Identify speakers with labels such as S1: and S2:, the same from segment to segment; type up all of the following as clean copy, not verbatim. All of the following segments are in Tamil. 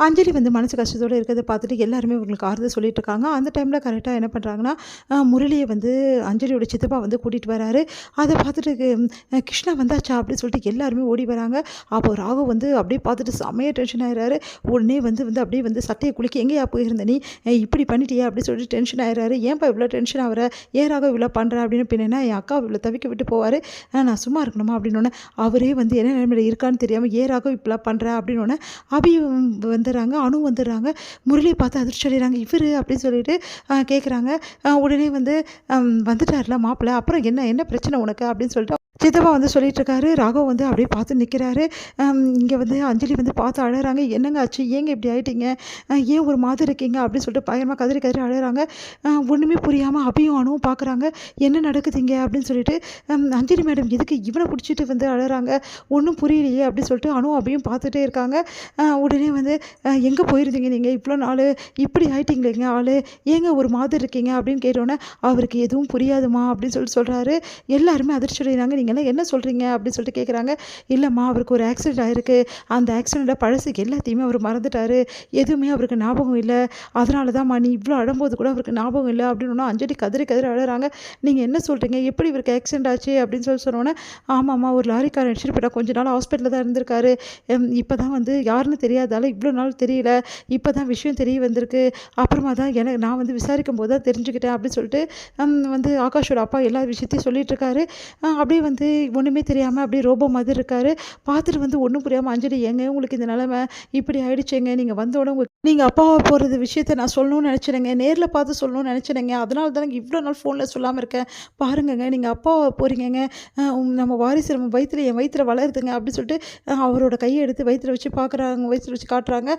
S1: அஞ்சலி வந்து மனசு கஷ்டத்தோடு இருக்கிறத பார்த்துட்டு எல்லாருமே இவங்களுக்கு ஆறுதல் சொல்லிட்டு இருக்காங்க. அந்த டைமில் கரெக்டாக என்ன பண்ணுறாங்கன்னா, முரளியை வந்து அஞ்சலியோட சித்தப்பா வந்து கூட்டிகிட்டு வராரு. அதை பார்த்துட்டு கிருஷ்ணா வந்தாச்சா அப்படின்னு சொல்லிட்டு எல்லாருமே ஓடி வராங்க. அப்போ ராகு வந்து அப்படியே பார்த்துட்டு செம்மையாக டென்ஷன் ஆகிறாரு. உடனே வந்து வந்து அப்படியே வந்து சட்டையை குலுக்கி எங்கேயா போயிருந்த நீ இப்படி பண்ணிட்டியா அப்படின்னு சொல்லிட்டு டென்ஷன் ஆகிறாரு. ஏன்ப்பா இவ்வளோ டென்ஷன் ஆகிற, ஏன் ராகு இவ்வளோ பண்ணுற அப்படின்னு பின்னா என் அக்கா இவ்வளோ தவிக்க விட்டு போவார், நான் சும்மா இருக்கணுமா அப்படின்னு அவரே வந்து என்ன நிலைமையில் இருக்கான்னு தெரியாமல் ஏன் ராகு இப்படிலாம் பண்ணுற அப்படின்னு அபி வந்துடுறாங்க, அணு வந்துடுறாங்க. முரளியை பார்த்து அதிர்ச்சி அடைகிறாங்க. இவர் அப்படின்னு சொல்லிட்டு கேட்குறாங்க. உடனே வந்து வந்துட்டார்ல மாப்பிள்ளை, அப்புறம் என்ன என்ன பிரச்சனை உனக்கு அப்படின்னு சொல்லிட்டு சித்தப்பா வந்து சொல்லிட்டுருக்காரு. ராகவ் வந்து அப்படியே பார்த்து நிற்கிறாரு. இங்கே வந்து அஞ்சலி வந்து பார்த்து அழகிறாங்க. என்னங்க ஆச்சு, ஏங்க இப்படி ஆகிட்டீங்க, ஏன் ஒரு மாதிரி இருக்கீங்க அப்படின்னு சொல்லிட்டு பயங்கரமாக கதறி கதறி அழகிறாங்க. ஒன்றுமே புரியாமல் அபியும் அணுவும் பார்க்குறாங்க. என்ன நடக்குதுங்க அப்படின்னு சொல்லிட்டு. அஞ்சலி மேடம் எதுக்கு இவனை பிடிச்சிட்டு வந்து அழகிறாங்க, ஒன்றும் புரியலையே அப்படின்னு சொல்லிட்டு அணு அபியும் பார்த்துட்டே இருக்காங்க. உடனே வந்து எங்கே போயிருந்தீங்க நீங்கள் இவ்வளோ நாள், இப்படி ஆகிட்டீங்களேங்க ஆள், ஏங்க ஒரு மாதிரி இருக்கீங்க அப்படின்னு கேட்டோன்னே அவருக்கு எதுவும் புரியாதுமா அப்படின்னு சொல்லிட்டு சொல்கிறாரு. எல்லாருமே அதிர்ச்சி அடைகிறாங்க. நீங்கள்லாம் என்ன சொல்கிறீங்க அப்படின்னு சொல்லிட்டு கேட்குறாங்க. இல்லைம்மா அவருக்கு ஒரு ஆக்சிடென்ட் ஆகிருக்கு, அந்த ஆக்சிடெண்ட்டில் பழசு எல்லாத்தையுமே அவர் மறந்துட்டார், எதுவுமே அவருக்கு ஞாபகம் இல்லை, அதனால தான்மா நீ இவ்வளோ அழும்போது கூட அவருக்கு ஞாபகம் இல்லை அப்படின்னு அஞ்சலி கதறி கதறி அழுகிறாங்க. நீங்கள் என்ன சொல்கிறீங்க, எப்படி இவருக்கு ஆக்சிடென்ட் ஆச்சு அப்படின்னு சொல்லி சொன்னோன்னே, ஆமாம்மா ஒரு லாரிக்காரன் அடிச்சுட்டு போயிட்டா, கொஞ்ச நாள் ஹாஸ்பிட்டலில் தான் இருந்திருக்காரு, இப்போ தான் வந்து யாருன்னு தெரியாதால இவ்வளோ நாள் தெரியல, இப்போ தான் விஷயம் தெரிய வந்திருக்கு, அப்புறமா தான் நான் வந்து விசாரிக்கும் போது தான் தெரிஞ்சுக்கிட்டேன் அப்படின்னு சொல்லிட்டு வந்து ஆகாஷோட அப்பா எல்லா விஷயத்தையும் சொல்லிட்டு இருக்காரு. அப்படியே வந்து ஒன்றுமே தெரியாமல் அப்படியே ரோபோ மாதிரி இருக்காரு. பார்த்துட்டு வந்து ஒன்றும் புரியாமல் அஞ்சலி ஏங்க உங்களுக்கு இந்த நிலமை இப்படி ஆகிடுச்சேங்க, நீங்கள் வந்தோட நீங்கள் அப்பாவை போகிறது விஷயத்த நான் சொல்லணும்னு நினச்சினேங்க, நேரில் பார்த்து சொல்லணும்னு நினச்சினேங்க, அதனால தானே இவ்வளோ நாள் ஃபோனில் சொல்லாமல் இருக்கேன், பாருங்கங்க நீங்கள் அப்பாவை போகிறீங்கங்க, நம்ம வாரிசு நம்ம வயிற்றுல என் வயிற்றுல வளருதுங்க அப்படின்னு சொல்லிட்டு அவரோட கையை எடுத்து வயிற்றுல வச்சு பார்க்குறாங்க, வயிற்றுல வச்சு காட்டுறாங்க.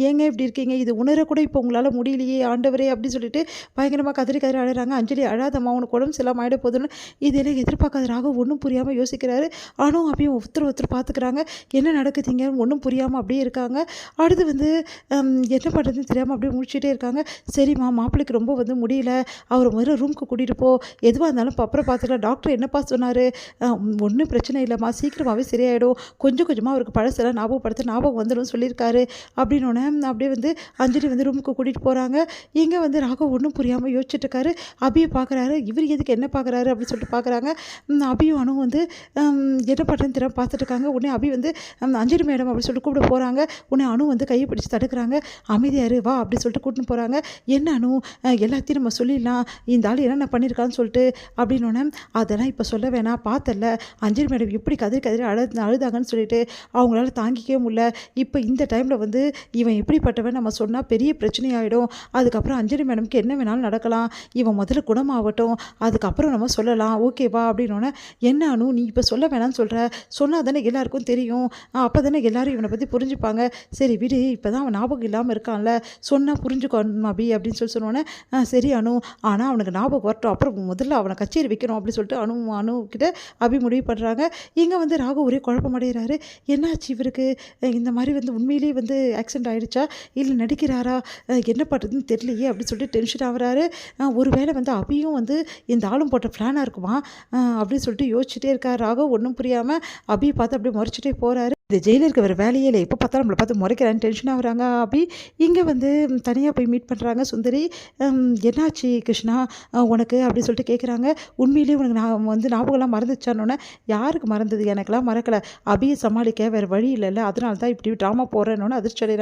S1: ஏங்க இப்படி இருக்கீங்க, இது உணரக்கூட இப்போ உங்களால் முடியலையே ஆண்டவரே அப்படின்னு சொல்லிட்டு பயங்கரமாக கதறி கதறி அழகிறாங்க. அஞ்சலி அழாதம்மா உனக்கு உடம்பு செல்லாமல் ஆகிட போதுன்னு இதெல்லாம் எதிர்பார்க்காதராக ஒன்றும் புரியாமல் யோசிக்கிறாரு. ஆனால் அப்படியே ஒருத்தர் பார்த்துக்கிறாங்க. என்ன நடக்குதுங்க ஒன்றும் புரியாமல் அப்படியே இருக்காங்க. அடுத்து வந்து என்ன பண்ணுறதுன்னு தெரியாமல் அப்படியே முடிச்சுட்டே இருக்காங்க. சரிம்மா மாப்பிள்ளைக்கு ரொம்ப வந்து முடியல, அவர் முதல்ல ரூமுக்கு கூட்டிகிட்டு போ, எதுவாக இருந்தாலும் அப்புறம் பார்த்துக்கலாம், டாக்டர் என்னப்பா சொன்னார், ஒன்றும் பிரச்சனை இல்லைம்மா சீக்கிரமாகவே சரியாயிடும், கொஞ்சம் கொஞ்சமாக அவருக்கு பழசெல்லாம் ஞாபகம் வந்துடும் சொல்லியிருக்காரு அப்படின்னோடனே அப்படியே வந்து அஞ்சலி வந்து ரூமுக்கு கூட்டிகிட்டு போகிறாங்க. இங்கே வந்து ராகவ் ஒன்றும் புரியாமல் யோசிச்சுட்டு இருக்காரு. அபியை பார்க்குறாரு. இவர் எதுக்கு என்ன பார்க்குறாரு அப்படின்னு சொல்லிட்டு பார்க்குறாங்க. அபியும் அணு வந்து என்ன பண்ணுறேன்னு தெரியாமல் பார்த்துட்டு இருக்காங்க. உடனே அபி வந்து அஞ்சலி மேடம் அப்படின்னு சொல்லிட்டு கூப்பிட போகிறாங்க. உடனே அணு வந்து கையை பிடிச்சி தடுக்கிறாங்க. அமைதியாரு வா அப்படின்னு சொல்லிட்டு கூட்டின்னு போகிறாங்க. என்ன அணு எல்லாத்தையும் நம்ம சொல்லிடலாம், இந்த ஆள் என்னென்ன பண்ணியிருக்கான்னு சொல்லிட்டு அப்படின்னோடனே அதெல்லாம் இப்போ சொல்ல வேணாம், பார்த்தல அஞ்சலி மேடம் எப்படி கதறி கதறி அழுதாங்கன்னு சொல்லிட்டு அவங்களால தாங்கிக்கவே முடியல, இப்போ இந்த டைமில் வந்து இவன் எப்படிப்பட்டவன் நம்ம சொன்னால் பெரிய பிரச்சனையாயிடும், அதுக்கப்புறம் அஞ்சலி மேடம்க்கு என்ன வேணாலும் நடக்கலாம், இவன் முதல்ல குணமாகட்டும் அதுக்கப்புறம் நம்ம சொல்லலாம் ஓகேவா அப்படின்னோடனே, என்ன அணு நீ இப்போ சொல்ல வேணாம்னு சொல்கிற, சொன்னால் தானே எல்லாருக்கும் தெரியும், அப்போ தானே எல்லோரும் இவனை பற்றி புரிஞ்சுப்பாங்க, சரி விடு இப்போ தான் அவன் ஞாபகம் இல்லாமல் இருக்கான்ல, சொன்னால் புரிஞ்சுக்கணும் அபி அப்படின்னு சொன்னோன்னே சரி அணு, ஆனால் அவனுக்கு ஞாபகம் வரட்டும், அப்புறம் முதல்ல அவனை கச்சேரி வைக்கணும் அப்படின்னு சொல்லிட்டு அணுக்கிட்ட அபி முடிவு பண்ணுறாங்க. இங்கே வந்து ராகு ஒரே குழப்பம் அடைகிறாரு. என்னாச்சு இவருக்கு, இந்த மாதிரி வந்து உண்மையிலேயே வந்து ஆக்சிடென்ட் ஆகிடுச்சா இல்லை நடிக்கிறாரா, என்ன பண்ணுறதுன்னு தெரியலையே அப்படின்னு சொல்லிட்டு டென்ஷன் ஆகிறாரு. ஒருவேளை வந்து அபியும் வந்து இந்த ஆளும் போட்ட பிளானாக இருக்குமா அப்படின்னு சொல்லிட்டு யோசிச்சுட்டே இருக்கார். ராகவ் ஒன்றும் புரியாமல் அபியை பார்த்து அப்படியே முறைச்சிட்டே போகிறாரு. இந்த ஜெயிலருக்கு வேறு வேலையே இல்லை, எப்போ பார்த்தாலும் நம்மளை பார்த்து முறைக்கிறான்னு டென்ஷன் ஆகுறாங்க அபி. இங்கே வந்து தனியாக போய் மீட் பண்ணுறாங்க சுந்தரி. என்னாச்சு கிருஷ்ணா உனக்கு அப்படின்னு சொல்லிட்டு கேட்குறாங்க. உண்மையிலேயே உனக்கு நான் வந்து ஞாபகம்லாம் மறந்துச்சானோன்னே, யாருக்கு மறந்தது, எனக்கெல்லாம் மறக்கலை, அபியை சமாளிக்க வேறு வழி இல்லைல்ல, அதனால தான் இப்படி ட்ராமா போடுறேன்னொன்னே அதிர்ச்சி அடைகிறாங்க.